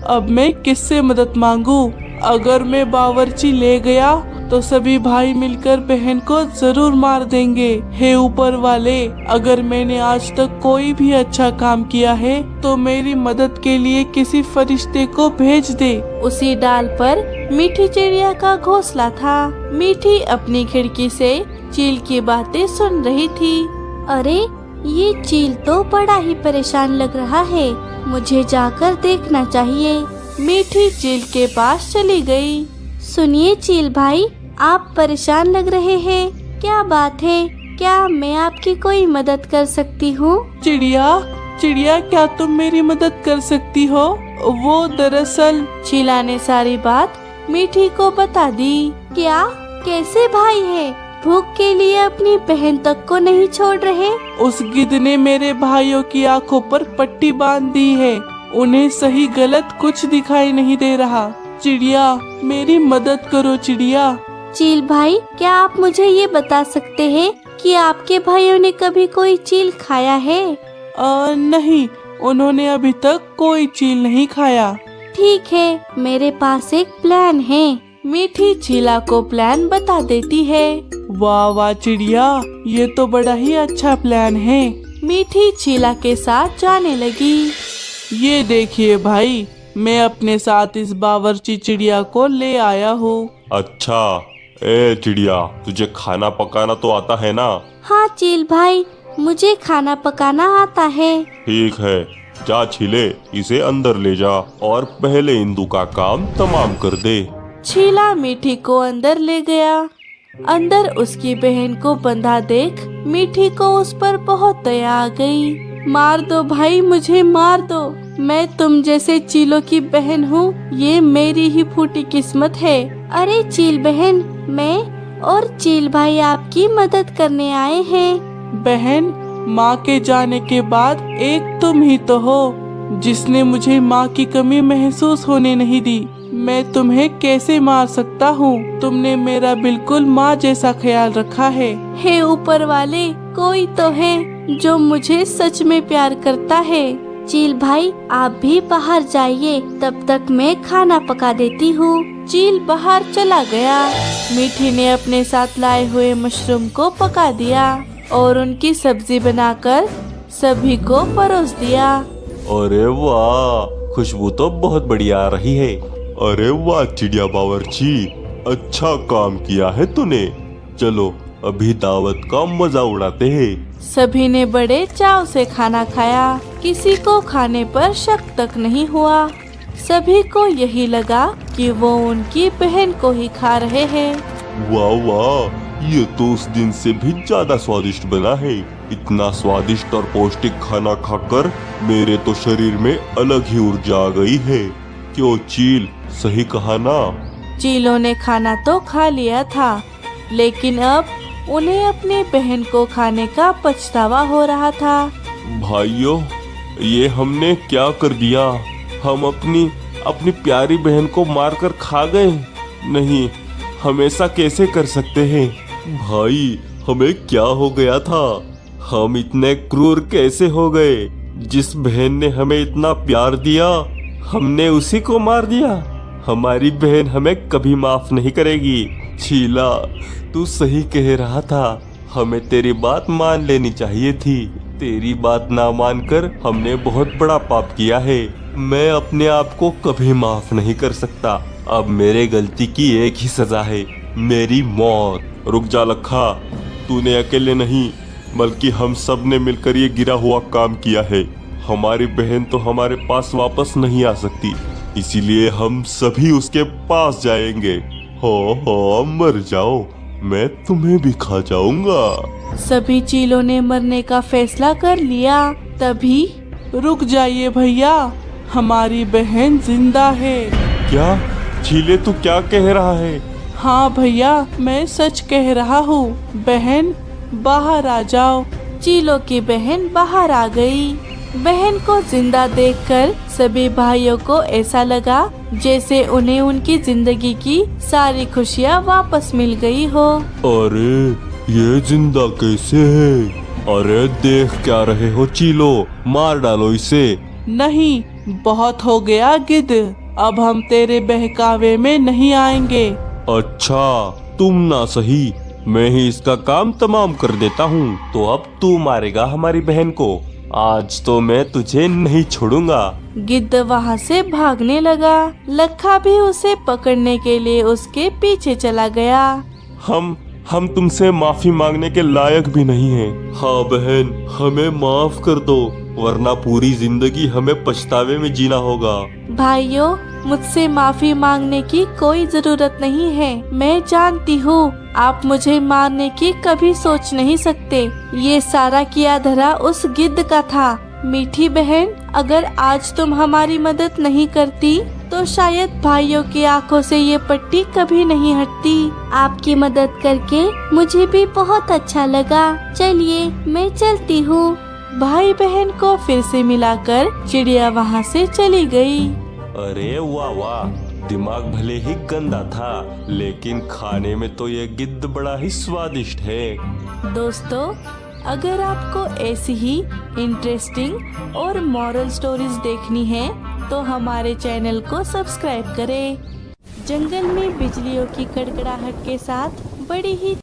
अब मैं किससे मदद मांगू? अगर मैं बावर्ची ले गया तो सभी भाई मिलकर बहन को जरूर मार देंगे। हे ऊपर वाले, अगर मैंने आज तक कोई भी अच्छा काम किया है तो मेरी मदद के लिए किसी फरिश्ते को भेज दे। उसी डाल पर मीठी चिड़िया का घोंसला था। मीठी अपनी खिड़की से चील की बातें सुन रही थी। अरे ये चील तो बड़ा ही परेशान लग रहा है, मुझे जाकर देखना चाहिए। मीठी चील के पास चली गई। सुनिए चील भाई, आप परेशान लग रहे हैं, क्या बात है? क्या मैं आपकी कोई मदद कर सकती हूँ? चिड़िया, क्या तुम मेरी मदद कर सकती हो? वो दरअसल। चीला ने सारी बात मीठी को बता दी। क्या? कैसे भाई है? भूख के लिए अपनी बहन तक को नहीं छोड़ रहे? उस गिद्ध ने मेरे भाइयों की आंखों पर पट्टी बांध दी है, उन्हें सही गलत कुछ दिखाई नहीं दे रहा। चिड़िया, मेरी मदद करो चिड़िया। चील भाई, क्या आप मुझे ये बता सकते हैं कि आपके भाइयों ने कभी कोई चील खाया है? नहीं, उन्होंने अभी तक कोई चील नहीं खाया। ठीक है, मेरे पास एक प्लान है। मीठी चीला को प्लान बता देती है। वाह वाह चिड़िया, ये तो बड़ा ही अच्छा प्लान है। मीठी चीला के साथ जाने लगी। ये देखिए भाई, मैं अपने साथ इस बावर्ची चिड़िया को ले आया हूँ। अच्छा, ए चिड़िया, तुझे खाना पकाना तो आता है ना? हाँ चील भाई, मुझे खाना पकाना आता है। ठीक है, जा छीले, इसे अंदर ले जा और पहले इंदु का काम तमाम कर दे। छीला मीठी को अंदर ले गया। अंदर उसकी बहन को बंधा देख मीठी को उस पर बहुत दया आ गई। मार दो भाई, मुझे मार दो। मैं तुम जैसे चीलों की बहन हूँ, ये मेरी ही फूटी किस्मत है। अरे चील बहन, मैं और चील भाई आपकी मदद करने आए हैं। बहन, माँ के जाने के बाद एक तुम ही तो हो जिसने मुझे माँ की कमी महसूस होने नहीं दी। मैं तुम्हें कैसे मार सकता हूँ? तुमने मेरा बिल्कुल माँ जैसा ख्याल रखा है। हे ऊपर वाले, कोई तो है जो मुझे सच में प्यार करता है। चील भाई, आप भी बाहर जाइए, तब तक मैं खाना पका देती हूँ। चील बाहर चला गया। मीठी ने अपने साथ लाए हुए मशरूम को पका दिया और उनकी सब्जी बनाकर सभी को परोस दिया। अरे वाह, खुशबू तो बहुत बढ़िया आ रही है। अरे वाह चिड़िया बावर्ची, अच्छा काम किया है तूने। चलो अभी दावत का मजा उड़ाते हैं। सभी ने बड़े चाव से खाना खाया। किसी को खाने पर शक तक नहीं हुआ। सभी को यही लगा कि वो उनकी बहन को ही खा रहे हैं। वाह वाह, ये तो उस दिन से भी ज्यादा स्वादिष्ट बना है। इतना स्वादिष्ट और पौष्टिक खाना खाकर मेरे तो शरीर में अलग ही ऊर्जा आ गई है। क्यों चील, सही कहा ना? चीलों ने खाना तो खा लिया था, लेकिन अब उन्हें अपनी बहन को खाने का पछतावा हो रहा था। भाइयों, ये हमने क्या कर दिया? हम अपनी प्यारी बहन को मारकर खा गए। नहीं, हम ऐसा कैसे कर सकते हैं? भाई, हमें क्या हो गया था? हम इतने क्रूर कैसे हो गए? जिस बहन ने हमें इतना प्यार दिया, हमने उसी को मार दिया। हमारी बहन हमें कभी माफ नहीं करेगी। चीला, तू सही कह रहा था। हमें तेरी बात मान लेनी चाहिए थी। तेरी बात ना मानकर हमने बहुत बड़ा पाप किया है। मैं अपने आप को कभी माफ नहीं कर सकता। अब मेरे गलती की एक ही सजा है, मेरी मौत। रुक जा लखा, तूने अकेले नहीं बल्कि हम सब ने मिलकर ये गिरा हुआ काम किया है। हमारी बहन तो हमारे पास वापस नहीं आ सकती, इसीलिए हम सभी उसके पास जाएंगे। हो मर जाओ, मैं तुम्हें भी खा जाऊंगा। सभी चीलों ने मरने का फैसला कर लिया। तभी रुक जाइए भैया, हमारी बहन जिंदा है। क्या चीले, तू क्या कह रहा है? हाँ भैया, मैं सच कह रहा हूँ। बहन, बाहर आ जाओ। चीलों की बहन बाहर आ गई। बहन को जिंदा देखकर सभी भाइयों को ऐसा लगा जैसे उन्हें उनकी जिंदगी की सारी खुशियाँ वापस मिल गई हो। अरे ये जिंदा कैसे है? अरे देख क्या रहे हो चीलो, मार डालो इसे। नहीं, बहुत हो गया गिद्ध, अब हम तेरे बहकावे में नहीं आएंगे। अच्छा, तुम ना सही, मैं ही इसका काम तमाम कर देता हूँ। तो अब तू मारेगा हमारी बहन को। आज तो मैं तुझे नहीं छोड़ूंगा। गिद्ध वहाँ से भागने लगा। लखा भी उसे पकड़ने के लिए उसके पीछे चला गया। हम तुमसे माफी मांगने के लायक भी नहीं हैं। हाँ बहन, हमें माफ कर दो, वरना पूरी जिंदगी हमें पछतावे में जीना होगा। भाइयों, मुझसे माफी मांगने की कोई जरूरत नहीं है। मैं जानती हूँ आप मुझे मारने की कभी सोच नहीं सकते। ये सारा किया धरा उस गिद्ध का था। मीठी बहन, अगर आज तुम हमारी मदद नहीं करती तो शायद भाइयों की आंखों से ये पट्टी कभी नहीं हटती। आपकी मदद करके मुझे भी बहुत अच्छा लगा। चलिए, मैं चलती हूँ। भाई बहन को फिर से मिलाकर चिड़िया वहाँ से चली गई। अरे वाह वाह, दिमाग भले ही गंदा था, लेकिन खाने में तो ये गिद्ध बड़ा ही स्वादिष्ट है। दोस्तों, अगर आपको ऐसी ही इंटरेस्टिंग और मॉरल स्टोरीज देखनी है तो हमारे चैनल को सब्सक्राइब करें। जंगल में बिजलियों की कड़कड़ाहट के साथ बड़ी ही